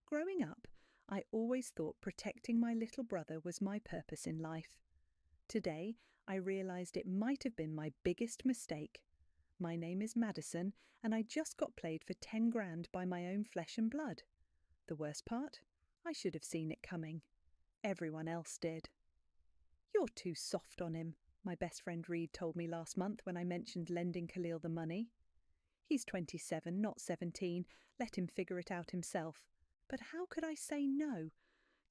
Growing up, I always thought protecting my little brother was my purpose in life. Today, I realised it might have been my biggest mistake. My name is Madison, and I just got played for 10 grand by my own flesh and blood. The worst part? I should have seen it coming. Everyone else did. "You're too soft on him," my best friend Reed told me last month when I mentioned lending Khalil the money. "He's 27, not 17. Let him figure it out himself." But how could I say no?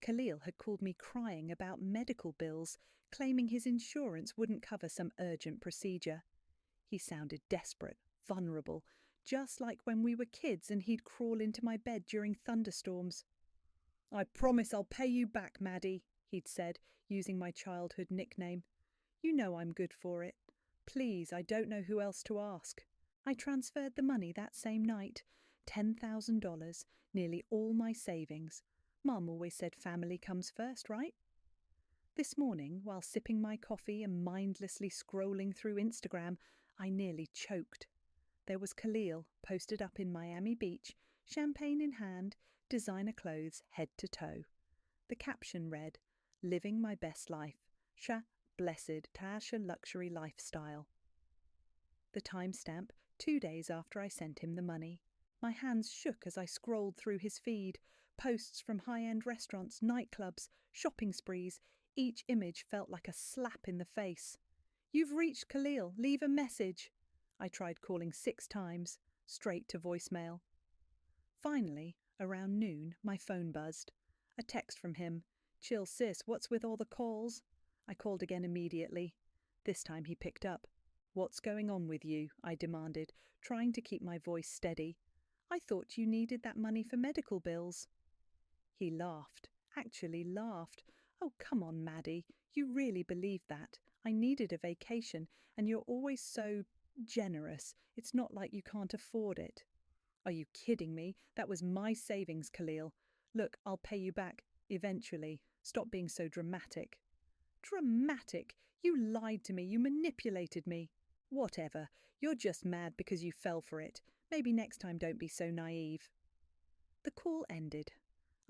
Khalil had called me crying about medical bills, claiming his insurance wouldn't cover some urgent procedure. He sounded desperate, vulnerable, just like when we were kids and he'd crawl into my bed during thunderstorms. "I promise I'll pay you back, Maddie," he'd said, using my childhood nickname. "You know I'm good for it. Please, I don't know who else to ask." I transferred the money that same night. $10,000, nearly all my savings. Mum always said family comes first, right? This morning, while sipping my coffee and mindlessly scrolling through Instagram, I nearly choked. There was Khalil posted up in Miami Beach, champagne in hand, designer clothes head to toe. The caption read, "Living my best life. Blessed Tasha luxury lifestyle." The timestamp, 2 days after I sent him the money. My hands shook as I scrolled through his feed. Posts from high-end restaurants, nightclubs, shopping sprees. Each image felt like a slap in the face. "You've reached Khalil. Leave a message." I tried calling 6 times, straight to voicemail. Finally, around noon, my phone buzzed. A text from him. "Chill sis, what's with all the calls?" I called again immediately. This time he picked up. "What's going on with you?" I demanded, trying to keep my voice steady. "I thought you needed that money for medical bills." He laughed, actually laughed. "Oh, come on, Maddie. You really believe that. I needed a vacation, and you're always so generous. It's not like you can't afford it." "Are you kidding me? That was my savings, Khalil. Look, I'll pay you back, eventually. Stop being so dramatic." "Dramatic? You lied to me. You manipulated me." "Whatever. You're just mad because you fell for it. Maybe next time don't be so naive." The call ended.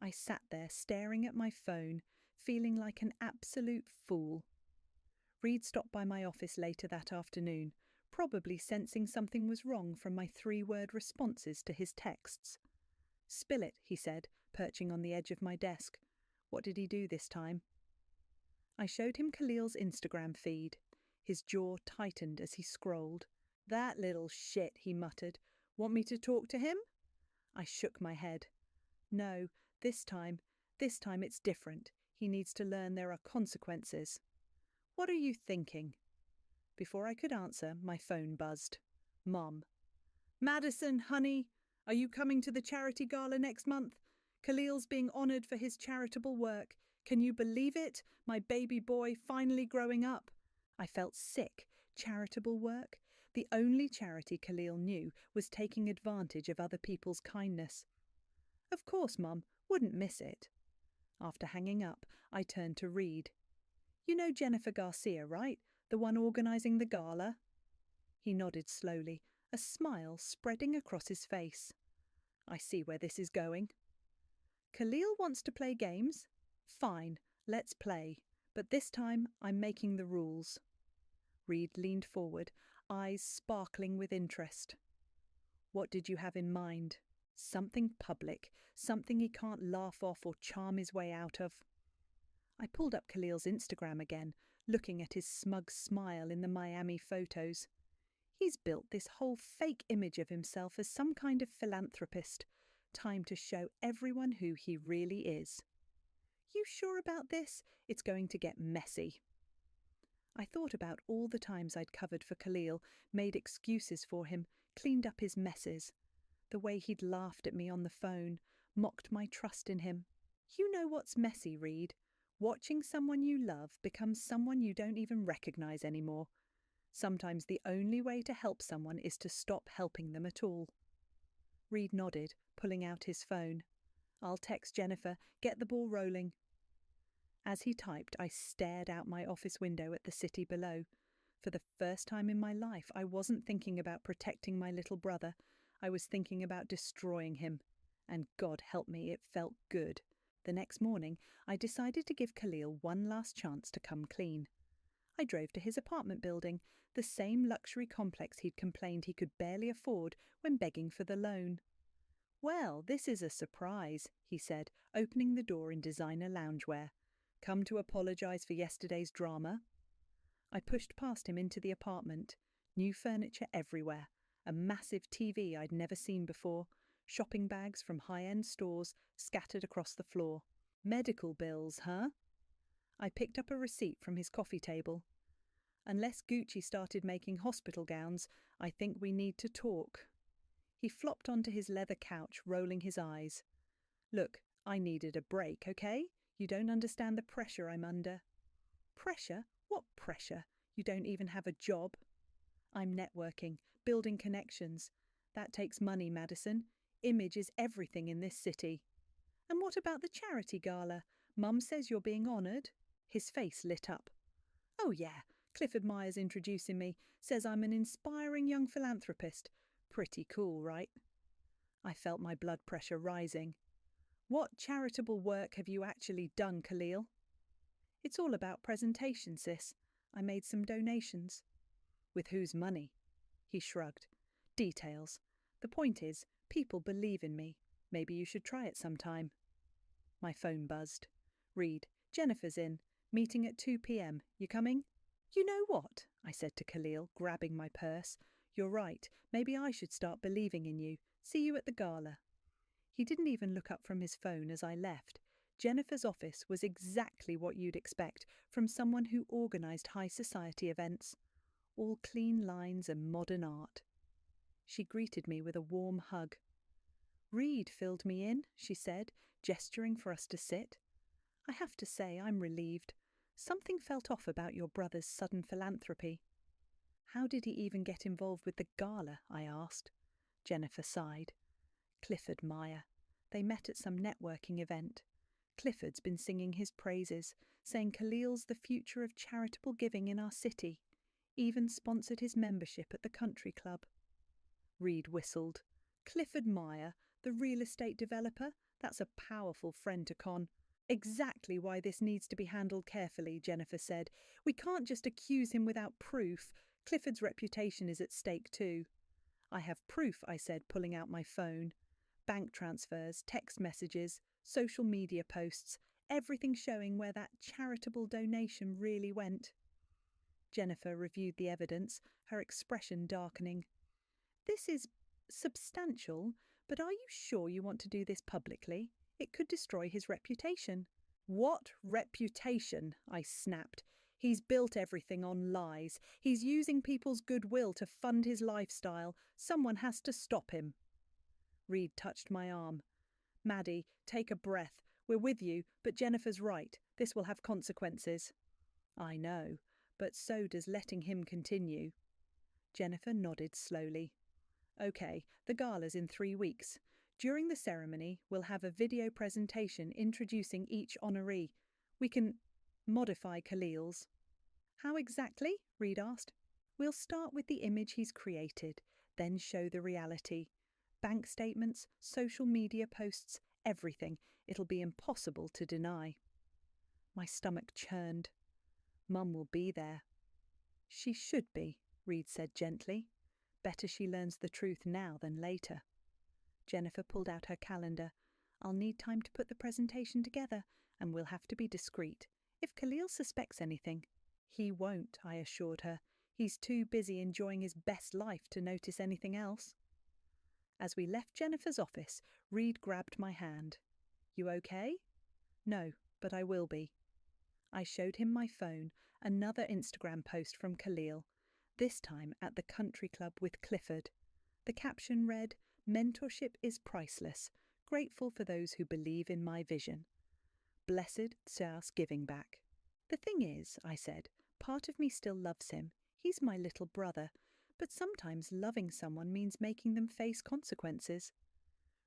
I sat there staring at my phone, feeling like an absolute fool. Reed stopped by my office later that afternoon, probably sensing something was wrong from my 3-word responses to his texts. "Spill it," he said, perching on the edge of my desk. What did he do this time? I showed him Khalil's Instagram feed. His jaw tightened as he scrolled. "That little shit," he muttered. "Want me to talk to him?" I shook my head. "No, this time it's different. He needs to learn there are consequences." "What are you thinking?" Before I could answer, my phone buzzed. Mom. "Madison, honey, are you coming to the charity gala next month? Khalil's being honoured for his charitable work. Can you believe it? My baby boy finally growing up." I felt sick. Charitable work? The only charity Khalil knew was taking advantage of other people's kindness. "Of course, Mum. Wouldn't miss it." After hanging up, I turned to Reed. "You know Jennifer Garcia, right? The one organising the gala?" He nodded slowly, a smile spreading across his face. "I see where this is going." "Khalil wants to play games? Fine, let's play. But this time I'm making the rules." Reed leaned forward, eyes sparkling with interest. "What did you have in mind?" "Something public, something he can't laugh off or charm his way out of." I pulled up Khalil's Instagram again, looking at his smug smile in the Miami photos. He's built this whole fake image of himself as some kind of philanthropist. Time to show everyone who he really is. "You sure about this? It's going to get messy." I thought about all the times I'd covered for Khalil, made excuses for him, cleaned up his messes. The way he'd laughed at me on the phone, mocked my trust in him. You know what's messy, Reed? Watching someone you love become someone you don't even recognise anymore. Sometimes the only way to help someone is to stop helping them at all. Reed nodded, pulling out his phone. "I'll text Jennifer, get the ball rolling." As he typed, I stared out my office window at the city below. For the first time in my life, I wasn't thinking about protecting my little brother. I was thinking about destroying him. And God help me, it felt good. The next morning, I decided to give Khalil one last chance to come clean. I drove to his apartment building, the same luxury complex he'd complained he could barely afford when begging for the loan. "Well, this is a surprise," he said, opening the door in designer loungewear. "Come to apologise for yesterday's drama?" I pushed past him into the apartment. New furniture everywhere, a massive TV I'd never seen before, shopping bags from high-end stores scattered across the floor. "Medical bills, huh?" I picked up a receipt from his coffee table. "Unless Gucci started making hospital gowns, I think we need to talk." He flopped onto his leather couch, rolling his eyes. "Look, I needed a break, okay? You don't understand the pressure I'm under." "Pressure? What pressure? You don't even have a job." "I'm networking, building connections. That takes money, Madison. Image is everything in this city." "And what about the charity gala? Mum says you're being honoured." His face lit up. "Oh yeah, Clifford Myers introducing me, says I'm an inspiring young philanthropist. Pretty cool, right?" I felt my blood pressure rising. "What charitable work have you actually done, Khalil?" "It's all about presentation, sis. I made some donations." "With whose money?" He shrugged. "Details. The point is, people believe in me. Maybe you should try it sometime." My phone buzzed. "Reed, Jennifer's in. Meeting at 2 p.m. You coming?" "You know what?" I said to Khalil, grabbing my purse. "You're right. Maybe I should start believing in you. See you at the gala." He didn't even look up from his phone as I left. Jennifer's office was exactly what you'd expect from someone who organised high society events. All clean lines and modern art. She greeted me with a warm hug. "Reed filled me in," she said, gesturing for us to sit. "I have to say I'm relieved. Something felt off about your brother's sudden philanthropy." "How did he even get involved with the gala?" I asked. Jennifer sighed. "Clifford Meyer. They met at some networking event. Clifford's been singing his praises, saying Khalil's the future of charitable giving in our city. Even sponsored his membership at the country club." Reed whistled. "Clifford Meyer, the real estate developer? That's a powerful friend to con." "Exactly why this needs to be handled carefully," Jennifer said. "We can't just accuse him without proof. Clifford's reputation is at stake too." "I have proof," I said, pulling out my phone. "Bank transfers, text messages, social media posts, everything showing where that charitable donation really went." Jennifer reviewed the evidence, her expression darkening. "This is substantial, but are you sure you want to do this publicly? It could destroy his reputation." "What reputation?" I snapped. "He's built everything on lies. He's using people's goodwill to fund his lifestyle. Someone has to stop him." Reed touched my arm. "Maddie, take a breath. We're with you, but Jennifer's right. This will have consequences." "I know, but so does letting him continue." Jennifer nodded slowly. "Okay, the gala's in 3 weeks. During the ceremony, we'll have a video presentation introducing each honoree. We can modify Khalil's." "How exactly?" Reed asked. "We'll start with the image he's created, then show the reality. Bank statements, social media posts, everything. It'll be impossible to deny." My stomach churned. "Mum will be there." "She should be," Reed said gently. "Better she learns the truth now than later." Jennifer pulled out her calendar. "I'll need time to put the presentation together, and we'll have to be discreet. If Khalil suspects anything—" "He won't," I assured her. "He's too busy enjoying his best life to notice anything else." As we left Jennifer's office, Reed grabbed my hand. "You okay?" "No, but I will be." I showed him my phone, another Instagram post from Khalil, this time at the country club with Clifford. The caption read, "Mentorship is priceless. Grateful for those who believe in my vision. Blessed Tsar's giving back." "The thing is," I said, "part of me still loves him. He's my little brother. But sometimes loving someone means making them face consequences."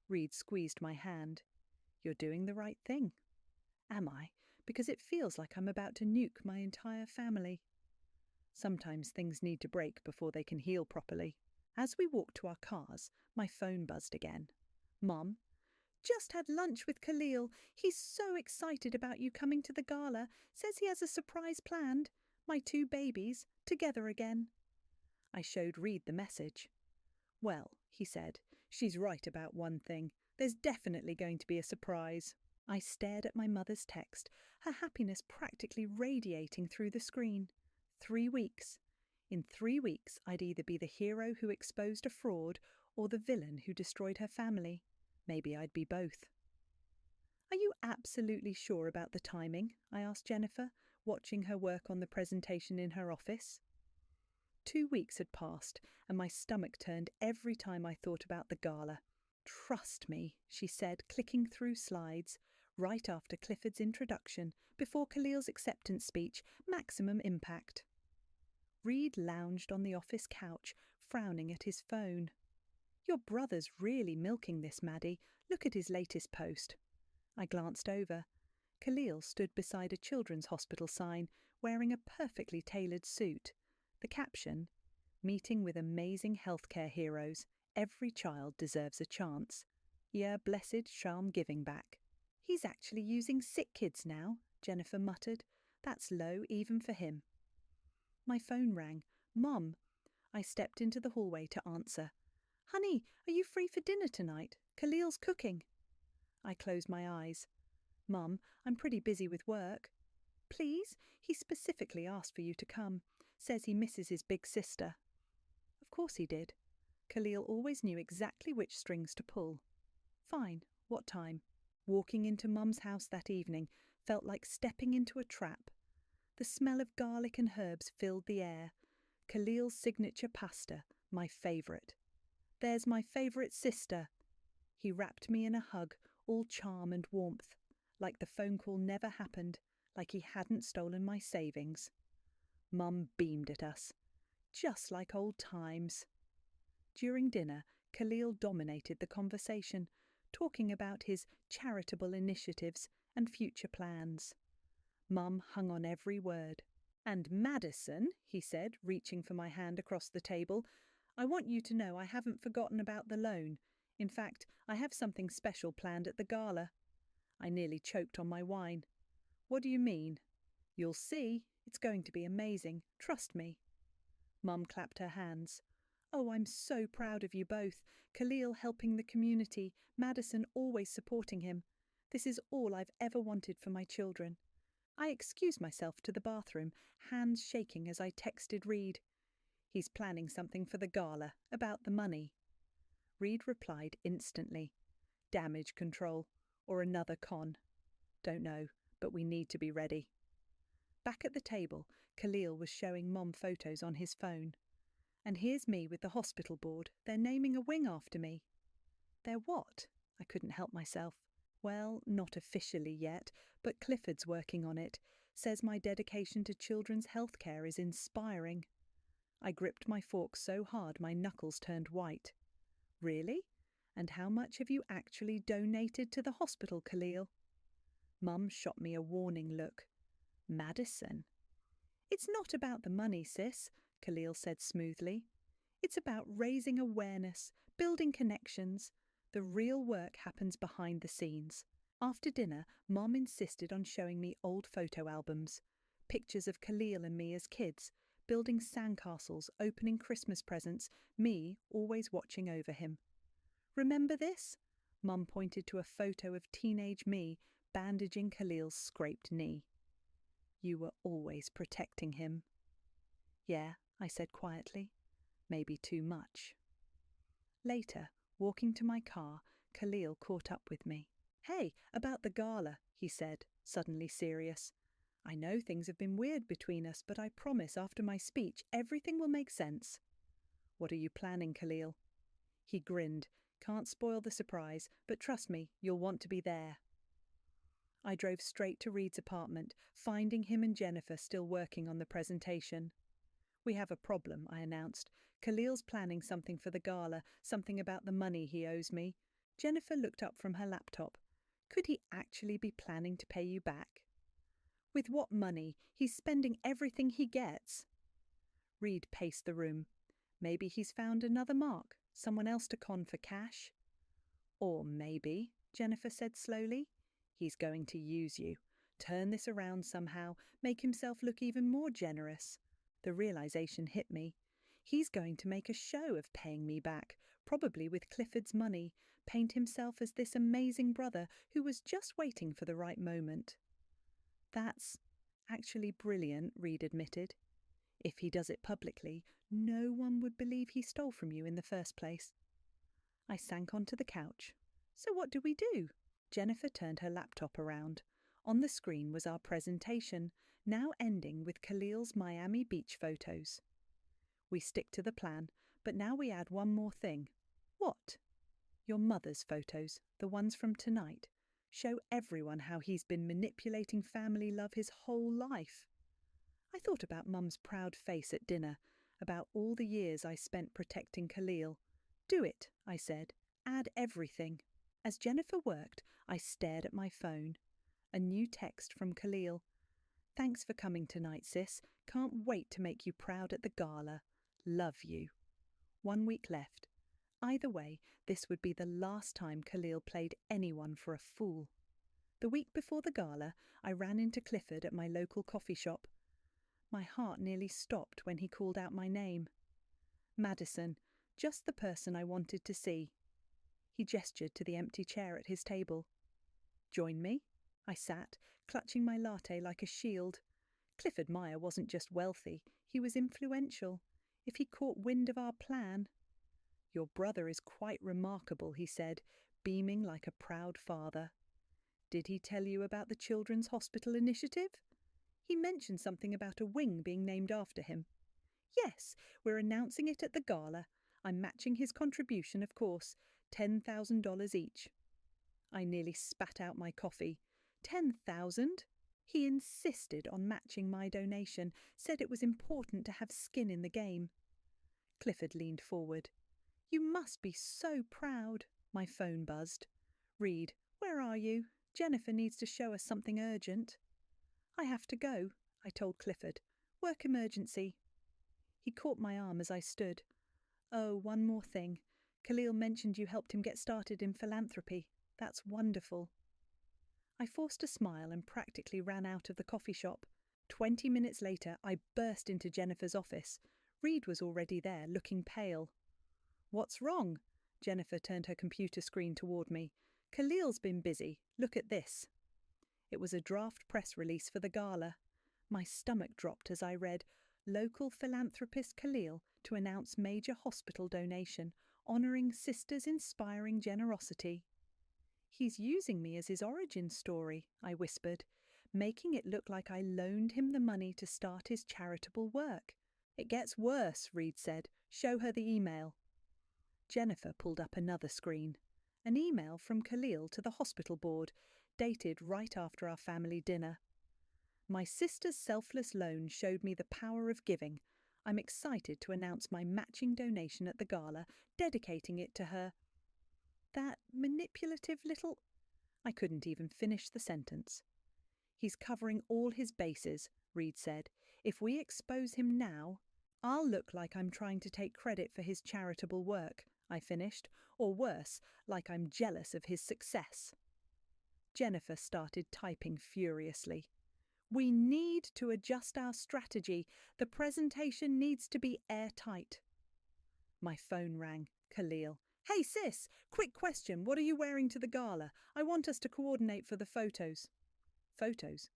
Reed squeezed my hand. "You're doing the right thing." "Am I? Because it feels like I'm about to nuke my entire family." Sometimes things need to break before they can heal properly. As we walked to our cars, my phone buzzed again. "Mum, just had lunch with Khalil. He's so excited about you coming to the gala. Says he has a surprise planned. My 2 babies, together again. I showed Reed the message. Well, he said, she's right about one thing. There's definitely going to be a surprise. I stared at my mother's text, her happiness practically radiating through the screen. 3 weeks. In 3 weeks, I'd either be the hero who exposed a fraud or the villain who destroyed her family. Maybe I'd be both. Are you absolutely sure about the timing? I asked Jennifer, watching her work on the presentation in her office. 2 weeks had passed, and my stomach turned every time I thought about the gala. Trust me, she said, clicking through slides, right after Clifford's introduction, before Khalil's acceptance speech, maximum impact. Reed lounged on the office couch, frowning at his phone. Your brother's really milking this, Maddie. Look at his latest post. I glanced over. Khalil stood beside a children's hospital sign, wearing a perfectly tailored suit. The caption, "Meeting with amazing healthcare heroes. Every child deserves a chance. Ihr blessed Shalom giving back." He's actually using sick kids now, Jennifer muttered. That's low even for him. My phone rang. Mom. I stepped into the hallway to answer. Honey, are you free for dinner tonight? Khalil's cooking. I closed my eyes. Mum, I'm pretty busy with work. Please? He specifically asked for you to come. Says he misses his big sister. Of course he did. Khalil always knew exactly which strings to pull. Fine. What time? Walking into Mum's house that evening felt like stepping into a trap. The smell of garlic and herbs filled the air. Khalil's signature pasta, my favourite. There's my favourite sister. He wrapped me in a hug, all charm and warmth, like the phone call never happened, like he hadn't stolen my savings. Mum beamed at us. Just like old times. During dinner, Khalil dominated the conversation, talking about his charitable initiatives and future plans. Mum hung on every word. And Madison, he said, reaching for my hand across the table, I want you to know I haven't forgotten about the loan. In fact, I have something special planned at the gala. I nearly choked on my wine. What do you mean? You'll see. It's going to be amazing. Trust me. Mum clapped her hands. Oh, I'm so proud of you both. Khalil helping the community, Madison always supporting him. This is all I've ever wanted for my children. I excused myself to the bathroom, hands shaking as I texted Reed. He's planning something for the gala, about the money. Reed replied instantly. Damage control, or another con. Don't know, but we need to be ready. Back at the table, Khalil was showing Mom photos on his phone. And here's me with the hospital board. They're naming a wing after me. They're what? I couldn't help myself. Well, not officially yet, but Clifford's working on it. Says my dedication to children's healthcare is inspiring. I gripped my fork so hard my knuckles turned white. Really? And how much have you actually donated to the hospital, Khalil? Mum shot me a warning look. Madison? It's not about the money, sis, Khalil said smoothly. It's about raising awareness, building connections. The real work happens behind the scenes. After dinner, Mom insisted on showing me old photo albums. Pictures of Khalil and me as kids, building sandcastles, opening Christmas presents, me always watching over him. Remember this? Mum pointed to a photo of teenage me bandaging Khalil's scraped knee. You were always protecting him. Yeah, I said quietly. Maybe too much. Later, walking to my car, Khalil caught up with me. Hey, about the gala, he said, suddenly serious. I know things have been weird between us, but I promise after my speech everything will make sense. What are you planning, Khalil? He grinned. Can't spoil the surprise, but trust me, you'll want to be there. I drove straight to Reed's apartment, finding him and Jennifer still working on the presentation. We have a problem, I announced. Khalil's planning something for the gala, something about the money he owes me. Jennifer looked up from her laptop. Could he actually be planning to pay you back? With what money? He's spending everything he gets. Reed paced the room. Maybe he's found another mark, someone else to con for cash. Or maybe, Jennifer said slowly. He's going to use you. Turn this around somehow, make himself look even more generous. The realization hit me. He's going to make a show of paying me back, probably with Clifford's money, paint himself as this amazing brother who was just waiting for the right moment. That's actually brilliant, Reed admitted. If he does it publicly, no one would believe he stole from you in the first place. I sank onto the couch. So what do we do? Jennifer turned her laptop around. On the screen was our presentation, now ending with Khalil's Miami Beach photos. We stick to the plan, but now we add one more thing. What? Your mother's photos, the ones from tonight. Show everyone how he's been manipulating family love his whole life. I thought about Mum's proud face at dinner, about all the years I spent protecting Khalil. Do it, I said. Add everything. As Jennifer worked, I stared at my phone. A new text from Khalil. Thanks for coming tonight, sis. Can't wait to make you proud at the gala. Love you. 1 week left. Either way, this would be the last time Khalil played anyone for a fool. The week before the gala, I ran into Clifford at my local coffee shop. My heart nearly stopped when he called out my name. Madison, just the person I wanted to see. He gestured to the empty chair at his table. Join me? I sat, clutching my latte like a shield. Clifford Meyer wasn't just wealthy, he was influential. If he caught wind of our plan... Your brother is quite remarkable, he said, beaming like a proud father. Did he tell you about the Children's Hospital Initiative? He mentioned something about a wing being named after him. Yes, we're announcing it at the gala. I'm matching his contribution, of course, $10,000 each. I nearly spat out my coffee. 10,000? He insisted on matching my donation, said it was important to have skin in the game. Clifford leaned forward. You must be so proud. My phone buzzed. Reed, where are you? Jennifer needs to show us something urgent. I have to go, I told Clifford. Work emergency. He caught my arm as I stood. Oh, one more thing. Khalil mentioned you helped him get started in philanthropy. That's wonderful. I forced a smile and practically ran out of the coffee shop. 20 minutes later, I burst into Jennifer's office. Reed was already there, looking pale. What's wrong? Jennifer turned her computer screen toward me. Khalil's been busy. Look at this. It was a draft press release for the gala. My stomach dropped as I read, Local philanthropist Khalil to announce major hospital donation, honouring sisters' inspiring generosity. He's using me as his origin story, I whispered, making it look like I loaned him the money to start his charitable work. It gets worse, Reed said. Show her the email. Jennifer pulled up another screen. An email from Khalil to the hospital board, dated right after our family dinner. My sister's selfless loan showed me the power of giving. I'm excited to announce my matching donation at the gala, dedicating it to her. That manipulative little... I couldn't even finish the sentence. He's covering all his bases, Reed said. If we expose him now, I'll look like I'm trying to take credit for his charitable work, I finished, or worse, like I'm jealous of his success. Jennifer started typing furiously. We need to adjust our strategy. The presentation needs to be airtight. My phone rang. Khalil. Hey sis, quick question. What are you wearing to the gala? I want us to coordinate for the photos. Photos?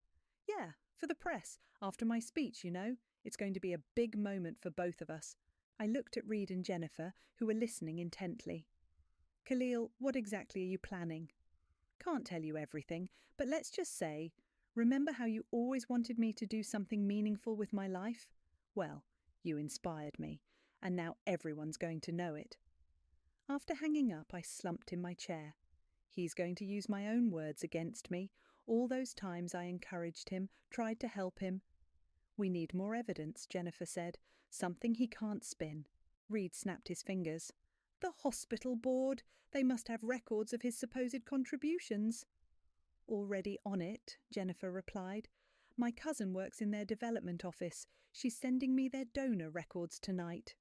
Yeah, for the press. After my speech, you know. It's going to be a big moment for both of us. I looked at Reed and Jennifer, who were listening intently. Khalil, what exactly are you planning? Can't tell you everything, but let's just say, remember how you always wanted me to do something meaningful with my life? Well, you inspired me, and now everyone's going to know it. After hanging up, I slumped in my chair. He's going to use my own words against me, all those times I encouraged him, tried to help him. We need more evidence, Jennifer said, something he can't spin. Reed snapped his fingers. The hospital board! They must have records of his supposed contributions. Already on it, Jennifer replied. My cousin works in their development office. She's sending me their donor records tonight.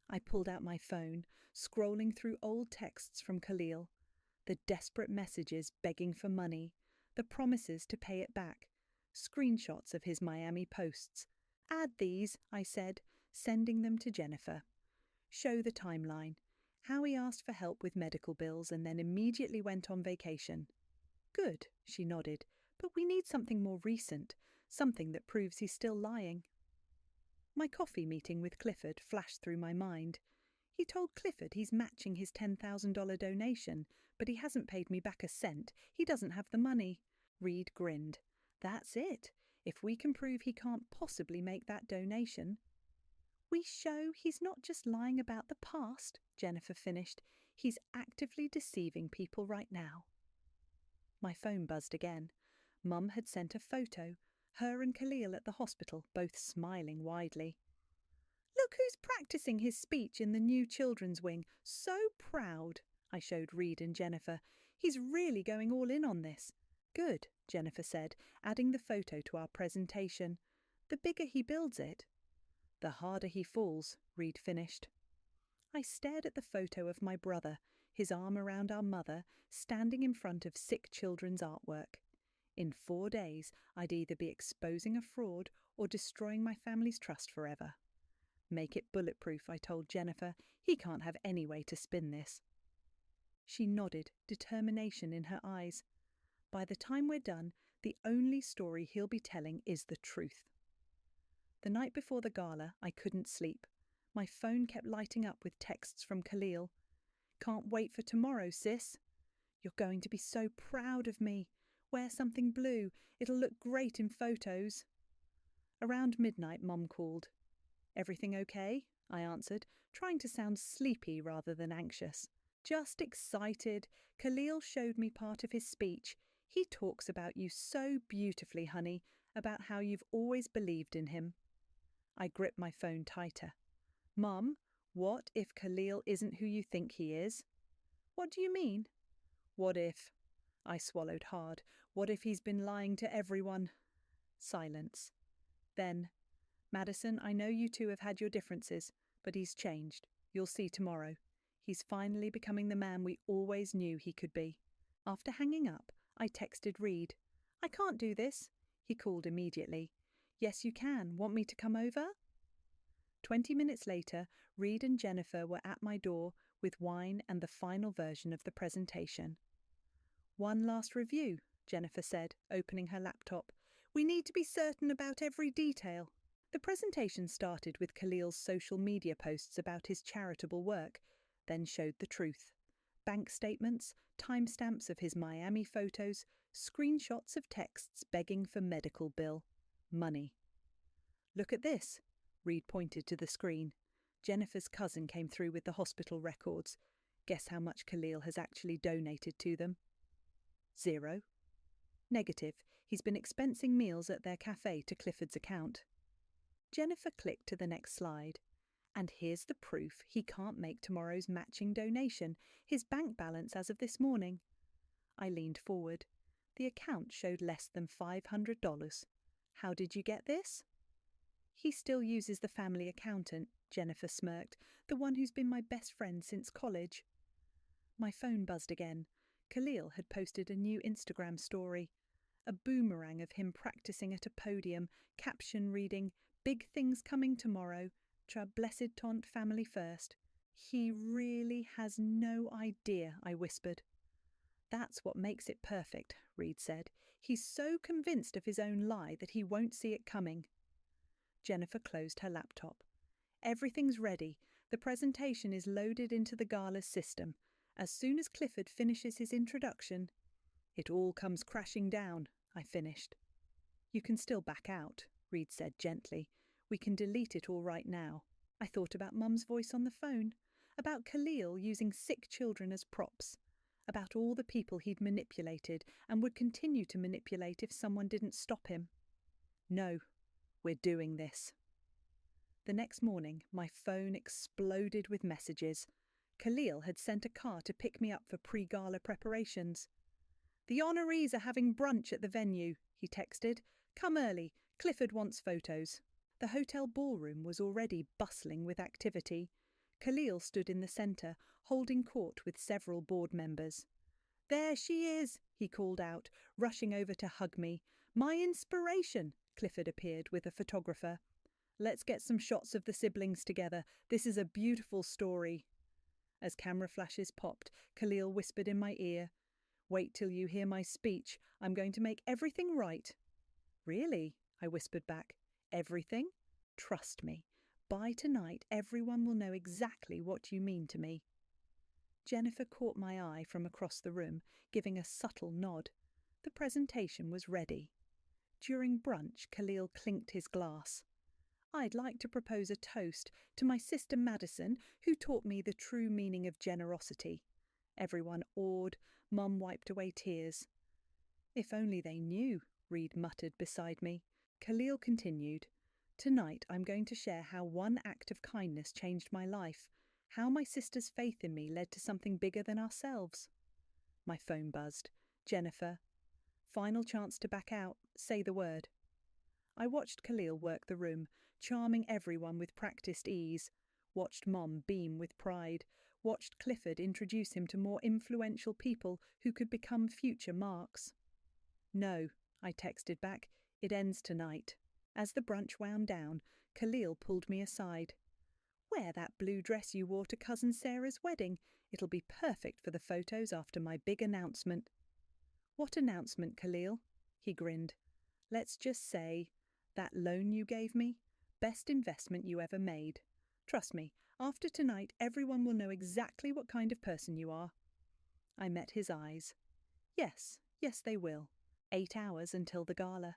I pulled out my phone, scrolling through old texts from Khalil. The desperate messages begging for money, the promises to pay it back, screenshots of his Miami posts. Add these, I said, sending them to Jennifer. Show the timeline. How he asked for help with medical bills and then immediately went on vacation. Good, she nodded, but we need something more recent, something that proves he's still lying. My coffee meeting with Clifford flashed through my mind. He told Clifford he's matching his $10,000 donation, but he hasn't paid me back a cent. He doesn't have the money. Reed grinned. That's it. If we can prove he can't possibly make that donation. We show he's not just lying about the past, Jennifer finished. He's actively deceiving people right now. My phone buzzed again. Mum had sent a photo, her and Khalil at the hospital, both smiling widely. Look who's practicing his speech in the new children's wing. So proud, I showed Reed and Jennifer. He's really going all in on this. Good, Jennifer said, adding the photo to our presentation. The bigger he builds it, the harder he falls, Reed finished. I stared at the photo of my brother, his arm around our mother, standing in front of sick children's artwork. In 4 days, I'd either be exposing a fraud or destroying my family's trust forever. Make it bulletproof, I told Jennifer. He can't have any way to spin this. She nodded, determination in her eyes. By the time we're done, the only story he'll be telling is the truth. The night before the gala, I couldn't sleep. My phone kept lighting up with texts from Khalil. Can't wait for tomorrow, sis. You're going to be so proud of me. Wear something blue. It'll look great in photos. Around midnight, Mum called. Everything okay? I answered, trying to sound sleepy rather than anxious. Just excited. Khalil showed me part of his speech. He talks about you so beautifully, honey, about how you've always believed in him. I gripped my phone tighter. Mum, what if Khalil isn't who you think he is? What do you mean? What if? I swallowed hard. What if he's been lying to everyone? Silence. Then, Madison, I know you two have had your differences, but he's changed. You'll see tomorrow. He's finally becoming the man we always knew he could be. After hanging up, I texted Reed. I can't do this. He called immediately. Yes, you can. Want me to come over? 20 minutes later, Reed and Jennifer were at my door with wine and the final version of the presentation. One last review, Jennifer said, opening her laptop. We need to be certain about every detail. The presentation started with Khalil's social media posts about his charitable work, then showed the truth. Bank statements, timestamps of his Miami photos, screenshots of texts begging for medical bill. Money. Look at this. Reed pointed to the screen. Jennifer's cousin came through with the hospital records. Guess how much Khalil has actually donated to them? 0. Negative. He's been expensing meals at their cafe to Clifford's account. Jennifer clicked to the next slide. And here's the proof he can't make tomorrow's matching donation, his bank balance as of this morning. I leaned forward. The account showed less than $500. How did you get this? He still uses the family accountant, Jennifer smirked, the one who's been my best friend since college. My phone buzzed again. Khalil had posted a new Instagram story. A boomerang of him practicing at a podium, caption reading, "Big things coming tomorrow, tra blessed taunt family first." He really has no idea, I whispered. That's what makes it perfect, Reed said. He's so convinced of his own lie that he won't see it coming. Jennifer closed her laptop. Everything's ready. The presentation is loaded into the gala's system. As soon as Clifford finishes his introduction, it all comes crashing down, I finished. You can still back out, Reed said gently. We can delete it all right now. I thought about Mum's voice on the phone, about Khalil using sick children as props, about all the people he'd manipulated and would continue to manipulate if someone didn't stop him. No, we're doing this. The next morning, my phone exploded with messages. Khalil had sent a car to pick me up for pre-gala preparations. The honorees are having brunch at the venue, he texted. Come early. Clifford wants photos. The hotel ballroom was already bustling with activity. Khalil stood in the centre, holding court with several board members. There she is, he called out, rushing over to hug me. My inspiration, Clifford appeared with a photographer. Let's get some shots of the siblings together. This is a beautiful story. As camera flashes popped, Khalil whispered in my ear, Wait till you hear my speech. I'm going to make everything right. Really? I whispered back. Everything? Trust me. By tonight, everyone will know exactly what you mean to me. Jennifer caught my eye from across the room, giving a subtle nod. The presentation was ready. During brunch, Khalil clinked his glass. I'd like to propose a toast to my sister Madison, who taught me the true meaning of generosity. Everyone awed. Mum wiped away tears. If only they knew, Reed muttered beside me. Khalil continued. Tonight I'm going to share how one act of kindness changed my life, how my sister's faith in me led to something bigger than ourselves. My phone buzzed. Jennifer. Final chance to back out. Say the word. I watched Khalil work the room, charming everyone with practiced ease. Watched Mom beam with pride. Watched Clifford introduce him to more influential people who could become future Marks. No, I texted back. It ends tonight. As the brunch wound down, Khalil pulled me aside. Wear that blue dress you wore to Cousin Sarah's wedding. It'll be perfect for the photos after my big announcement. What announcement, Khalil? He grinned. Let's just say, that loan you gave me, best investment you ever made. Trust me, after tonight everyone will know exactly what kind of person you are. I met his eyes. Yes, they will. 8 hours until the gala.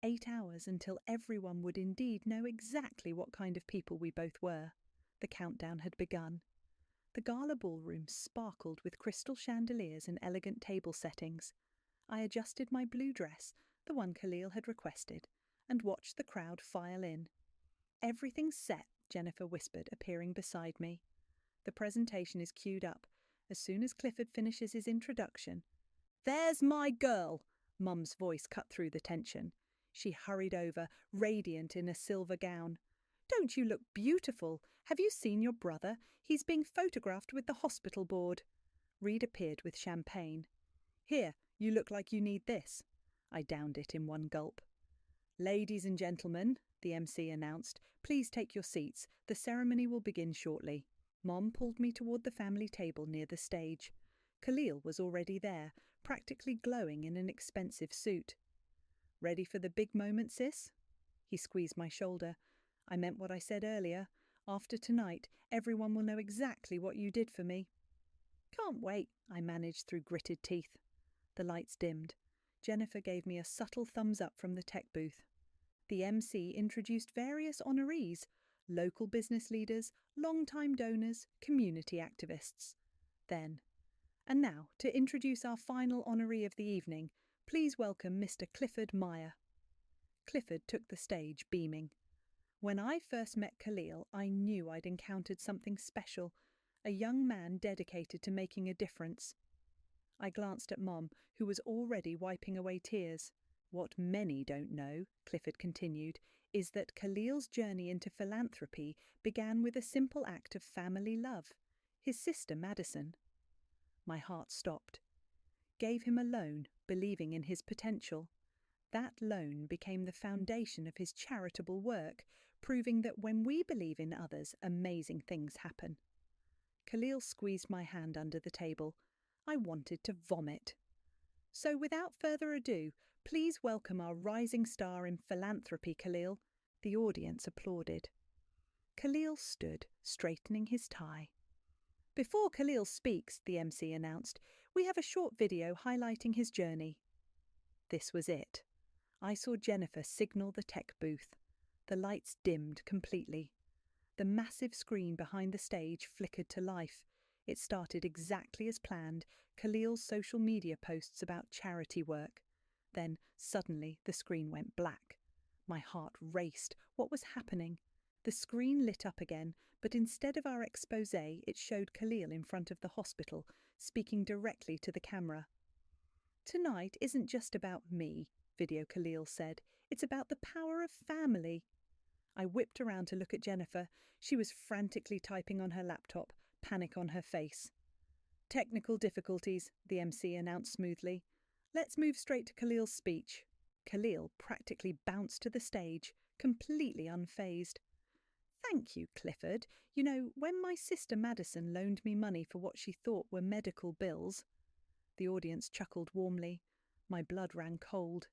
8 hours until everyone would indeed know exactly what kind of people we both were. The countdown had begun. The gala ballroom sparkled with crystal chandeliers and elegant table settings. I adjusted my blue dress, the one Khalil had requested, and watched the crowd file in. Everything's set, Jennifer whispered, appearing beside me. The presentation is queued up. As soon as Clifford finishes his introduction, There's my girl! Mum's voice cut through the tension. She hurried over, radiant in a silver gown. Don't you look beautiful? Have you seen your brother? He's being photographed with the hospital board. Reed appeared with champagne. Here, you look like you need this. I downed it in one gulp. Ladies and gentlemen, the MC announced, please take your seats. The ceremony will begin shortly. Mom pulled me toward the family table near the stage. Khalil was already there, practically glowing in an expensive suit. Ready for the big moment, sis? He squeezed my shoulder. I meant what I said earlier. After tonight, everyone will know exactly what you did for me. Can't wait, I managed through gritted teeth. The lights dimmed. Jennifer gave me a subtle thumbs up from the tech booth. The MC introduced various honorees, local business leaders, long-time donors, community activists. Then, and now, to introduce our final honoree of the evening, please welcome Mr. Clifford Meyer. Clifford took the stage, beaming. When I first met Khalil, I knew I'd encountered something special, a young man dedicated to making a difference. I glanced at Mom, who was already wiping away tears. What many don't know, Clifford continued, is that Khalil's journey into philanthropy began with a simple act of family love. His sister Madison. My heart stopped. Gave him a loan, believing in his potential. That loan became the foundation of his charitable work, proving that when we believe in others, amazing things happen. Khalil squeezed my hand under the table. I wanted to vomit. So without further ado, please welcome our rising star in philanthropy, Khalil. The audience applauded. Khalil stood, straightening his tie. Before Khalil speaks, the MC announced, we have a short video highlighting his journey. This was it. I saw Jennifer signal the tech booth. The lights dimmed completely. The massive screen behind the stage flickered to life. It started exactly as planned, Khalil's social media posts about charity work. Then, suddenly, the screen went black. My heart raced. What was happening? The screen lit up again, but instead of our exposé, it showed Khalil in front of the hospital, speaking directly to the camera. Tonight isn't just about me, Video Khalil said. It's about the power of family. I whipped around to look at Jennifer. She was frantically typing on her laptop, panic on her face. Technical difficulties, the MC announced smoothly. Let's move straight to Khalil's speech. Khalil practically bounced to the stage, completely unfazed. Thank you, Clifford. You know, when my sister Madison loaned me money for what she thought were medical bills. The audience chuckled warmly. My blood ran cold.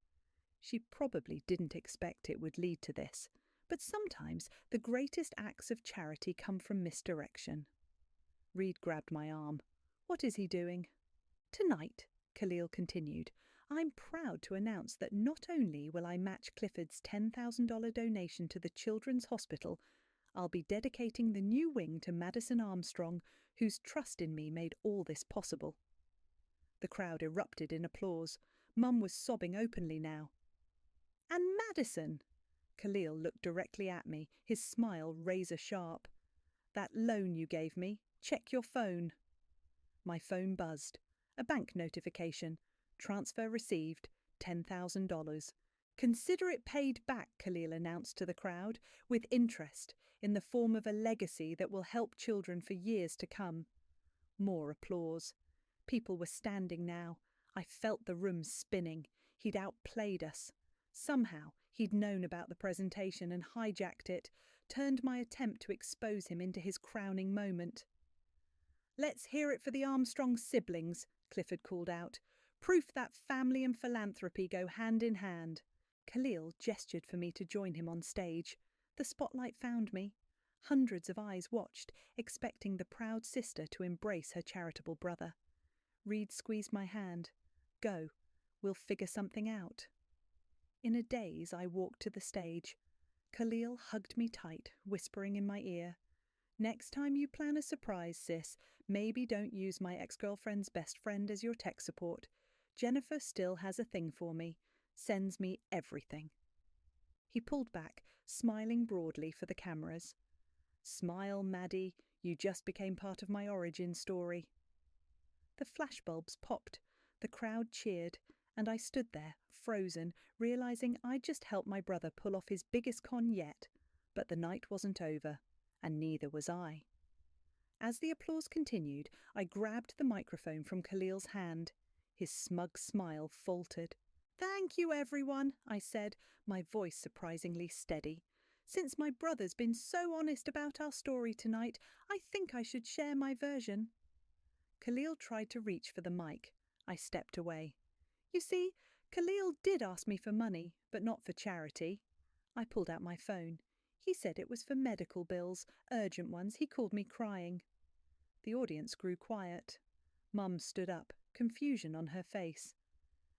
She probably didn't expect it would lead to this, but sometimes the greatest acts of charity come from misdirection. Reed grabbed my arm. What is he doing? Tonight, Khalil continued, I'm proud to announce that not only will I match Clifford's $10,000 donation to the Children's Hospital, I'll be dedicating the new wing to Madison Armstrong, whose trust in me made all this possible. The crowd erupted in applause. Mum was sobbing openly now. And Madison! Khalil looked directly at me, his smile razor sharp. That loan you gave me, check your phone. My phone buzzed. A bank notification. Transfer received, $10,000. Consider it paid back, Khalil announced to the crowd, with interest, in the form of a legacy that will help children for years to come. More applause. People were standing now. I felt the room spinning. He'd outplayed us. Somehow he'd known about the presentation and hijacked it, turned my attempt to expose him into his crowning moment. Let's hear it for the Armstrong siblings, Clifford called out. Proof that family and philanthropy go hand in hand. Khalil gestured for me to join him on stage. The spotlight found me. Hundreds of eyes watched, expecting the proud sister to embrace her charitable brother. Reed squeezed my hand. Go. We'll figure something out. In a daze, I walked to the stage. Khalil hugged me tight, whispering in my ear, Next time you plan a surprise, sis, maybe don't use my ex-girlfriend's best friend as your tech support. Jennifer still has a thing for me. Sends me everything. He pulled back, smiling broadly for the cameras. Smile, Maddie. You just became part of my origin story. The flashbulbs popped. The crowd cheered, and I stood there, frozen, realizing I'd just helped my brother pull off his biggest con yet. But the night wasn't over, and neither was I. As the applause continued, I grabbed the microphone from Khalil's hand. His smug smile faltered. Thank you, everyone, I said, my voice surprisingly steady. Since my brother's been so honest about our story tonight, I think I should share my version. Khalil tried to reach for the mic. I stepped away. You see, Khalil did ask me for money, but not for charity. I pulled out my phone. He said it was for medical bills, urgent ones. He called me crying. The audience grew quiet. Mum stood up, confusion on her face.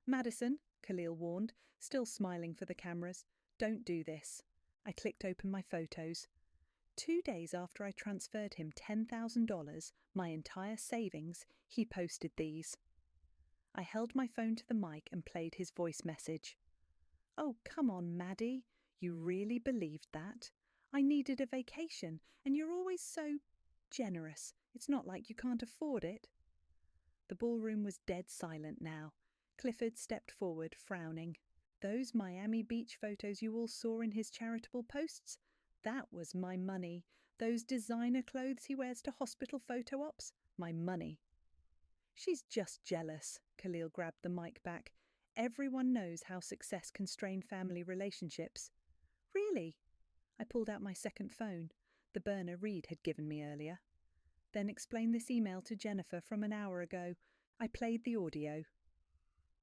Madison, Khalil warned, still smiling for the cameras, don't do this. I clicked open my photos. 2 days after I transferred him $10,000, my entire savings, he posted these. I held my phone to the mic and played his voice message. Oh, come on, Maddie. You really believed that? I needed a vacation, and you're always so generous. It's not like you can't afford it. The ballroom was dead silent now. Clifford stepped forward, frowning. Those Miami Beach photos you all saw in his charitable posts? That was my money. Those designer clothes he wears to hospital photo ops? My money. She's just jealous. Khalil grabbed the mic back. Everyone knows how success can strain family relationships. Really? I pulled out my second phone, the burner Reed had given me earlier. Then explained this email to Jennifer from an hour ago. I played the audio.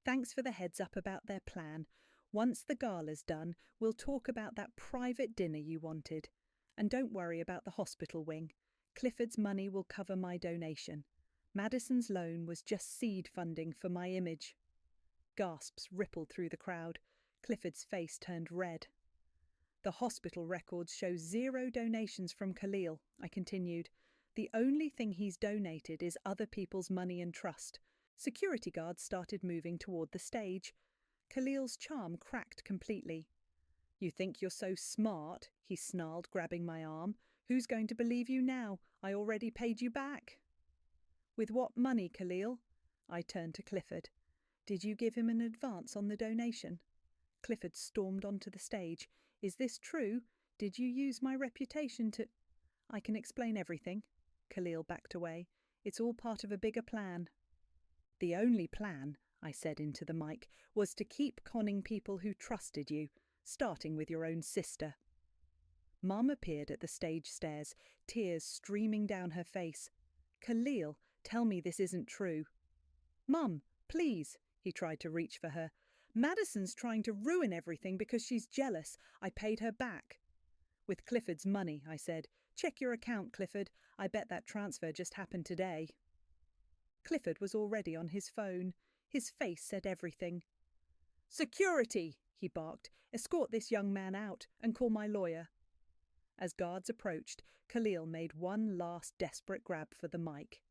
Thanks for the heads up about their plan. Once the gala's done, we'll talk about that private dinner you wanted. And don't worry about the hospital wing. Clifford's money will cover my donation. Madison's loan was just seed funding for my image. Gasps rippled through the crowd. Clifford's face turned red. The hospital records show 0 donations from Khalil, I continued. The only thing he's donated is other people's money and trust. Security guards started moving toward the stage. Khalil's charm cracked completely. You think you're so smart, he snarled, grabbing my arm. Who's going to believe you now? I already paid you back. With what money, Khalil? I turned to Clifford. Did you give him an advance on the donation? Clifford stormed onto the stage. Is this true? Did you use my reputation to... I can explain everything. Khalil backed away. It's all part of a bigger plan. The only plan, I said into the mic, was to keep conning people who trusted you, starting with your own sister. Mum appeared at the stage stairs, tears streaming down her face. Khalil, tell me this isn't true. Mum, please, he tried to reach for her. Madison's trying to ruin everything because she's jealous. I paid her back. With Clifford's money, I said. Check your account, Clifford. I bet that transfer just happened today. Clifford was already on his phone. His face said everything. Security, he barked. Escort this young man out and call my lawyer. As guards approached, Khalil made one last desperate grab for the mic.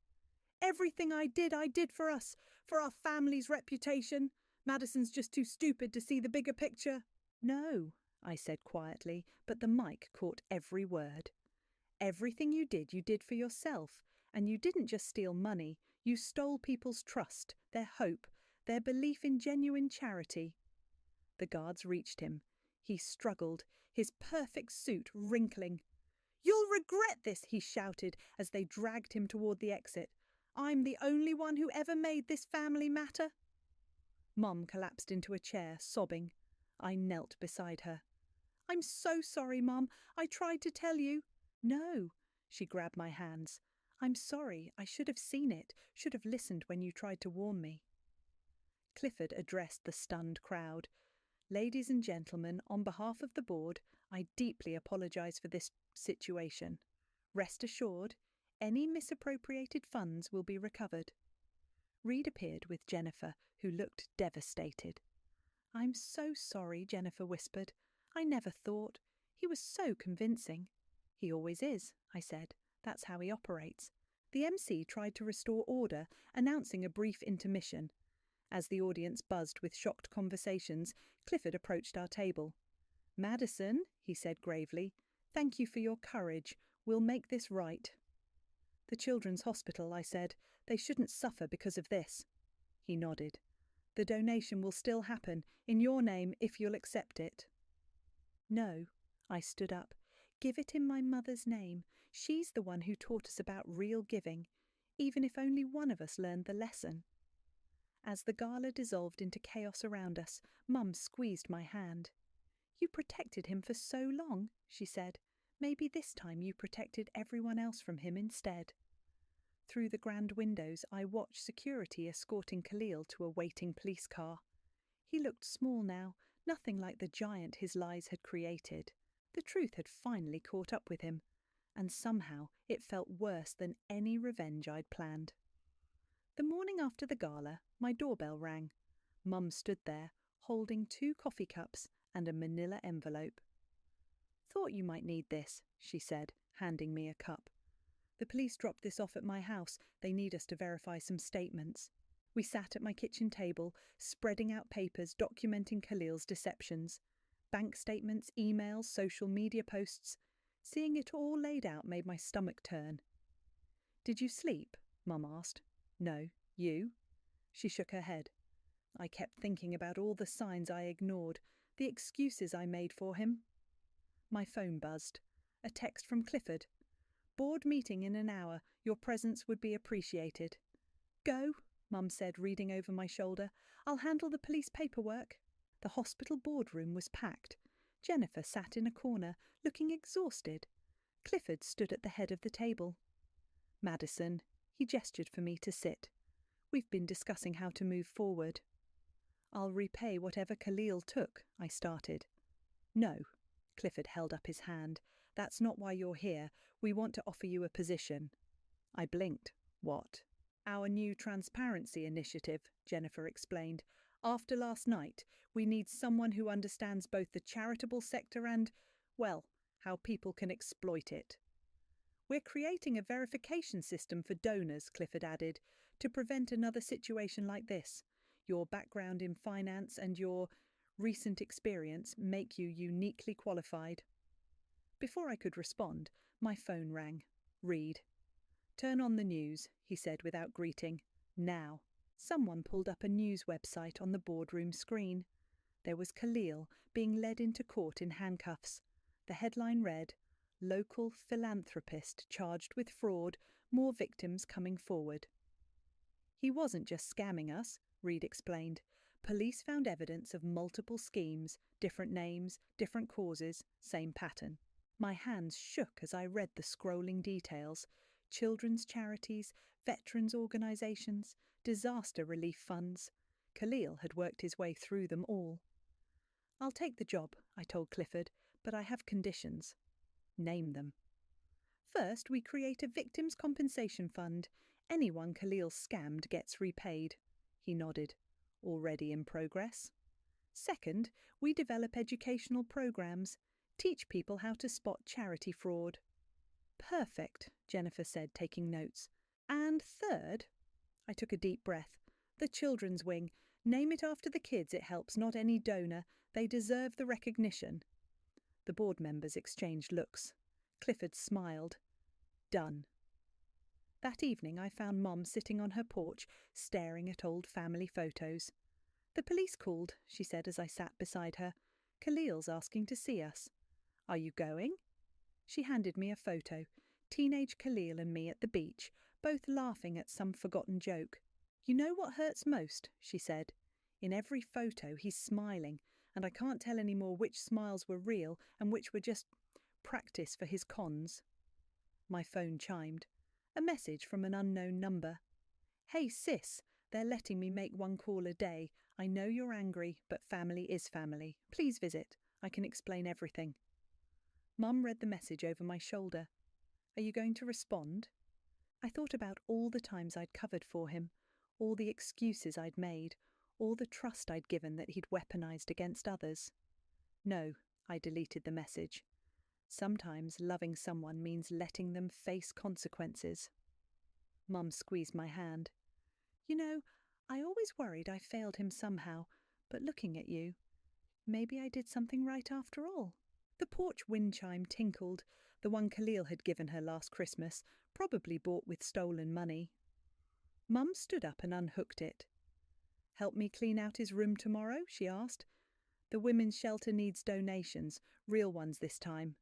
Everything I did for us, for our family's reputation. Madison's just too stupid to see the bigger picture. No, I said quietly, but the mic caught every word. Everything you did for yourself, and you didn't just steal money, you stole people's trust, their hope, their belief in genuine charity. The guards reached him. He struggled, his perfect suit wrinkling. You'll regret this, he shouted as they dragged him toward the exit. I'm the only one who ever made this family matter. Mum collapsed into a chair, sobbing. I knelt beside her. I'm so sorry, Mum. I tried to tell you. No, she grabbed my hands. I'm sorry. I should have seen it, should have listened when you tried to warn me. Clifford addressed the stunned crowd. Ladies and gentlemen, on behalf of the board, I deeply apologise for this situation. Rest assured, any misappropriated funds will be recovered. Reed appeared with Jennifer, who looked devastated. I'm so sorry, Jennifer whispered. I never thought. He was so convincing. He always is, I said. That's how he operates. The MC tried to restore order, announcing a brief intermission. As the audience buzzed with shocked conversations, Clifford approached our table. Madison, he said gravely, thank you for your courage. We'll make this right. The Children's Hospital, I said. They shouldn't suffer because of this. He nodded. The donation will still happen, in your name if you'll accept it. No, I stood up. Give it in my mother's name. She's the one who taught us about real giving, even if only one of us learned the lesson. As the gala dissolved into chaos around us, Mum squeezed my hand. You protected him for so long, she said. Maybe this time you protected everyone else from him instead. Through the grand windows, I watched security escorting Khalil to a waiting police car. He looked small now, nothing like the giant his lies had created. The truth had finally caught up with him, and somehow it felt worse than any revenge I'd planned. The morning after the gala, my doorbell rang. Mum stood there, holding 2 coffee cups and a manila envelope. Thought you might need this, she said, handing me a cup. The police dropped this off at my house. They need us to verify some statements. We sat at my kitchen table, spreading out papers documenting Khalil's deceptions. Bank statements, emails, social media posts. Seeing it all laid out made my stomach turn. Did you sleep? Mum asked. No. You? She shook her head. I kept thinking about all the signs I ignored, the excuses I made for him. My phone buzzed. A text from Clifford. Board meeting in an hour. Your presence would be appreciated. Go, Mum said, reading over my shoulder. I'll handle the police paperwork. The hospital boardroom was packed. Jennifer sat in a corner, looking exhausted. Clifford stood at the head of the table. Madison, he gestured for me to sit. We've been discussing how to move forward. I'll repay whatever Khalil took, I started. No, Clifford held up his hand. That's not why you're here. We want to offer you a position. I blinked. What? Our new transparency initiative, Jennifer explained. After last night, we need someone who understands both the charitable sector and, well, how people can exploit it. We're creating a verification system for donors, Clifford added, to prevent another situation like this. Your background in finance and your recent experience make you uniquely qualified. Before I could respond, my phone rang. Reed. Turn on the news, he said without greeting. Now. Someone pulled up a news website on the boardroom screen. There was Khalil being led into court in handcuffs. The headline read, Local philanthropist charged with fraud More victims coming forward. He wasn't just scamming us, Reed explained. Police found evidence of multiple schemes, different names, different causes, same pattern. My hands shook as I read the scrolling details. Children's charities, veterans' organisations, disaster relief funds. Khalil had worked his way through them all. I'll take the job, I told Clifford, but I have conditions. Name them. First, we create a victims' compensation fund. Anyone Khalil scammed gets repaid. He nodded. Already in progress. Second, we develop educational programs. Teach people how to spot charity fraud. Perfect, Jennifer said, taking notes. And third, I took a deep breath. The children's wing. Name it after the kids, it helps, not any donor. They deserve the recognition. The board members exchanged looks. Clifford smiled. Done. That evening I found Mom sitting on her porch, staring at old family photos. The police called, she said as I sat beside her. Khalil's asking to see us. Are you going? She handed me a photo. Teenage Khalil and me at the beach, both laughing at some forgotten joke. You know what hurts most, she said. In every photo he's smiling, and I can't tell anymore which smiles were real and which were just practice for his cons. My phone chimed. A message from an unknown number. Hey sis, they're letting me make one call a day. I know you're angry, but family is family. Please visit. I can explain everything. Mum read the message over my shoulder. Are you going to respond? I thought about all the times I'd covered for him, all the excuses I'd made, all the trust I'd given that he'd weaponized against others. No, I deleted the message. Sometimes loving someone means letting them face consequences. Mum squeezed my hand. You know, I always worried I failed him somehow, but looking at you, maybe I did something right after all. The porch wind chime tinkled, the one Khalil had given her last Christmas, probably bought with stolen money. Mum stood up and unhooked it. Help me clean out his room tomorrow? She asked. The women's shelter needs donations, real ones this time.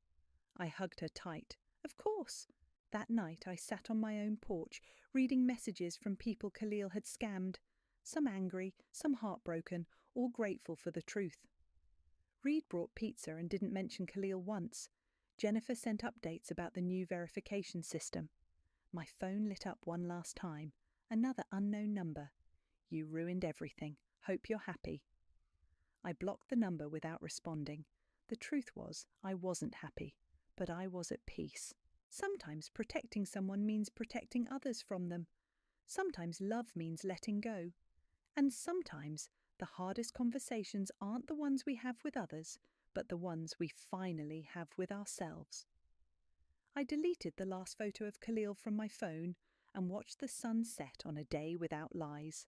I hugged her tight. Of course. That night I sat on my own porch, reading messages from people Khalil had scammed. Some angry, some heartbroken, all grateful for the truth. Reed brought pizza and didn't mention Khalil once. Jennifer sent updates about the new verification system. My phone lit up one last time. Another unknown number. You ruined everything. Hope you're happy. I blocked the number without responding. The truth was, I wasn't happy, but I was at peace. Sometimes protecting someone means protecting others from them. Sometimes love means letting go. And sometimes the hardest conversations aren't the ones we have with others, but the ones we finally have with ourselves. I deleted the last photo of Khalil from my phone and watched the sun set on a day without lies.